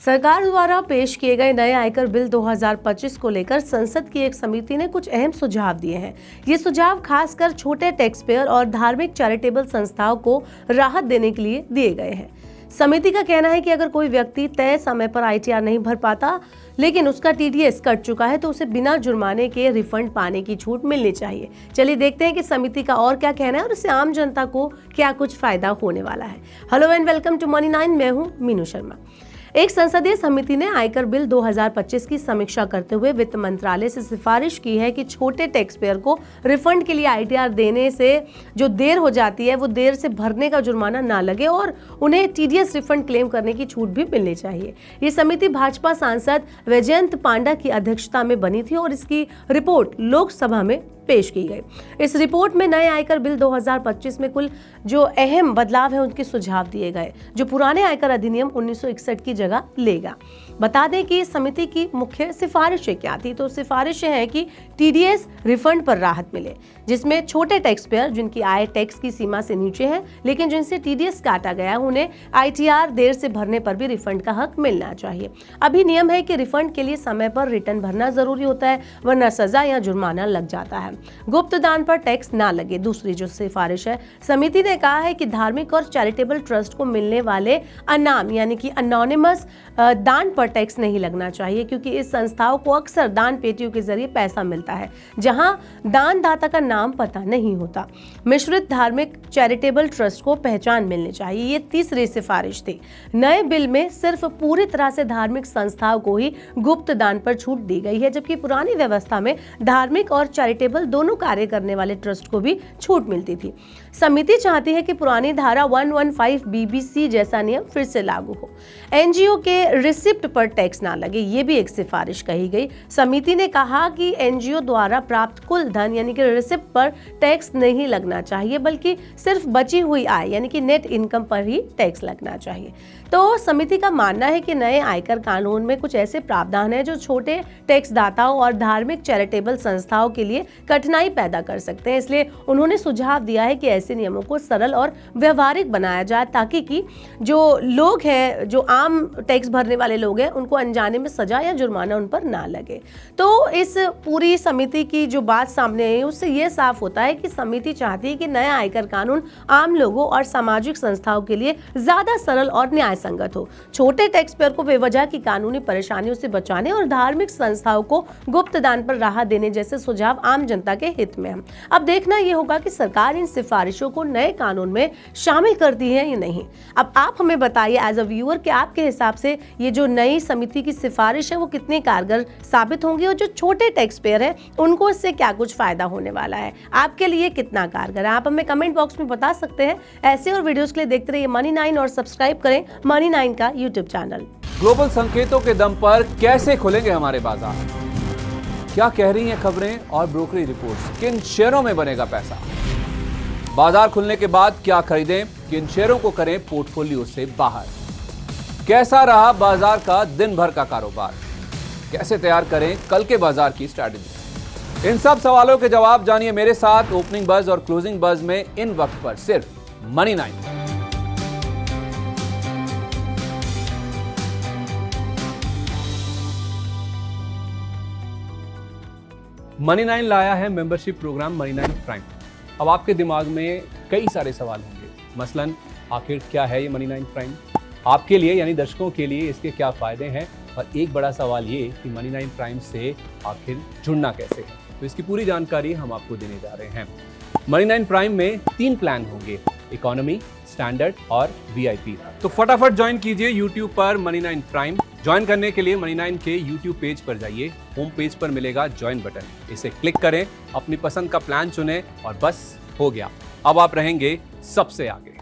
सरकार द्वारा पेश किए गए नए आयकर बिल 2025 को लेकर संसद की एक समिति ने कुछ अहम सुझाव दिए हैं। ये सुझाव खासकर छोटे टैक्स पेयर और धार्मिक चैरिटेबल संस्थाओं को राहत देने के लिए दिए गए हैं। समिति का कहना है कि अगर कोई व्यक्ति तय समय पर ITR नहीं भर पाता लेकिन उसका TDS कट चुका है तो उसे बिना जुर्माने के रिफंड पाने की छूट मिलनी चाहिए। चलिए देखते हैं कि समिति का और क्या कहना है और इससे आम जनता को क्या कुछ फायदा होने वाला है। Hello and welcome to Money 9। मैं हूं मीनू शर्मा। एक संसदीय समिति ने आयकर बिल 2025 की समीक्षा करते हुए वित्त मंत्रालय से सिफारिश की है कि छोटे टैक्स पेयर को रिफंड के लिए ITR देने से जो देर हो जाती है वो देर से भरने का जुर्माना ना लगे और उन्हें TDS रिफंड क्लेम करने की छूट भी मिलनी चाहिए। ये समिति भाजपा सांसद वैजयंत पांडा की अध्यक्षता में बनी थी और इसकी रिपोर्ट लोकसभा में पेश की गई। इस रिपोर्ट में नए आयकर बिल 2025 में कुल जो अहम बदलाव है उनके सुझाव दिए गए जो पुराने आयकर अधिनियम 1961 की जगह लेगा। बता दें कि समिति की मुख्य सिफारिशें क्या थी। तो सिफारिशें हैं कि TDS रिफंड पर राहत मिले, जिसमें छोटे टैक्स पेयर जिनकी आय टैक्स की सीमा से नीचे है लेकिन जिनसे TDS काटा गया उन्हें ITR देर से भरने पर भी रिफंड का हक मिलना चाहिए। अभी नियम है कि रिफंड के लिए समय पर रिटर्न भरना जरूरी होता है, वरना सजा या जुर्माना लग जाता है। गुप्त दान पर टैक्स ना लगे, दूसरी जो सिफारिश है। समिति ने कहा है कि धार्मिक और चैरिटेबल ट्रस्ट को मिलने वाले अनाम यानी कि अनोनिमस दान पर टैक्स नहीं लगना चाहिए, क्योंकि इस संस्थाओं को अक्सर दान पेटियों के जरिए पैसा मिलता है जहां दानदाता का नाम पता नहीं होता। मिश्रित धार्मिक चैरिटेबल ट्रस्ट को पहचान मिलनी चाहिए, ये तीसरी सिफारिश थी। नए बिल में सिर्फ पूरी तरह से धार्मिक संस्थाओं को ही गुप्त दान पर छूट दी गई है, जबकि पुरानी व्यवस्था में धार्मिक और चैरिटेबल दोनों कार्य करने वाले ट्रस्ट को भी छूट मिलती थी। समिति चाहती है कि पुरानी धारा 115 BBC जैसा नियम फिर से लागू हो। NGO के रिसिप्ट पर टैक्स ना लगे, ये भी एक सिफारिश कही गई। समिति ने कहा कि NGO द्वारा प्राप्त कुल धन यानी कि रिसिप्ट पर टैक्स नहीं लगना चाहिए, बल्कि सिर्फ बची हुई आय यानी कि नेट इनकम पर ही टैक्स लगना चाहिए। तो समिति का मानना है कि नए आयकर कानून में कुछ ऐसे प्रावधान है जो छोटे टैक्स दाताओं और धार्मिक चैरिटेबल संस्थाओं के लिए कठिनाई पैदा कर सकते हैं। इसलिए उन्होंने सुझाव दिया है कि ऐसे नियमों को सरल और व्यवहारिक बनाया जाए, ताकि कि जो लोग हैं, जो आम टैक्स भरने वाले लोग हैं, उनको अनजाने में सजा या जुर्माना उन पर ना लगे। तो इस पूरी समिति की जो बात सामने आई उससे ये साफ होता है कि समिति चाहती है कि नया आयकर कानून आम लोगों और सामाजिक संस्थाओं के लिए ज्यादा सरल और न्याय संगत हो। छोटे टैक्स पेयर को बेवजह की कानूनी परेशानियों से बचाने और धार्मिक संस्थाओं को गुप्त दान पर राहत देने जैसे सुझाव आम जनता के हित में हैं। अब देखना यह होगा कि सरकार इन सिफारिशों को नए कानून में शामिल करती है या नहीं। अब आप हमें बताइए एज अ व्यूअर कि आपके हिसाब से ये जो नई समिति की सिफारिश है वो कितनी कारगर साबित होंगी और जो छोटे टैक्स पेयर हैं उनको इससे क्या कुछ फायदा होने वाला है, आपके लिए कितना कारगर है, आप हमें कमेंट बॉक्स में बता सकते हैं। ऐसे और वीडियोस के लिए देखते रहिए मनी 9 और सब्सक्राइब करें मनी 9 का यूट्यूब चैनल। ग्लोबल संकेतों के दम पर कैसे खुलेंगे हमारे बाजार, क्या कह रही हैं खबरें और ब्रोकरी रिपोर्ट्स, किन शेयरों में बनेगा पैसा, बाजार खुलने के बाद क्या खरीदें, किन शेयरों को करें पोर्टफोलियो से बाहर, कैसा रहा बाजार का दिन भर का कारोबार, कैसे तैयार करें कल के बाजार की स्ट्रैटेजी। इन सब सवालों के जवाब जानिए मेरे साथ ओपनिंग बज और क्लोजिंग बज में इन वक्त पर सिर्फ मनी 9। मनी 9 लाया है मेंबरशिप प्रोग्राम मनी 9 प्राइम। अब आपके दिमाग में कई सारे सवाल होंगे, मसलन आखिर क्या है ये मनी 9 प्राइम, आपके लिए यानी दर्शकों के लिए इसके क्या फायदे हैं, और एक बड़ा सवाल ये कि मनी 9 प्राइम से आखिर जुड़ना कैसे है। तो इसकी पूरी जानकारी हम आपको देने जा रहे हैं। मनी 9 प्राइम में 3 प्लान होंगे, इकोनॉमी, स्टैंडर्ड और VIP। तो फटाफट ज्वाइन कीजिए YouTube पर मनी 9 प्राइम। ज्वाइन करने के लिए मनी 9 के YouTube पेज पर जाइए, होम पेज पर मिलेगा ज्वाइन बटन, इसे क्लिक करें, अपनी पसंद का प्लान चुनें और बस हो गया, अब आप रहेंगे सबसे आगे।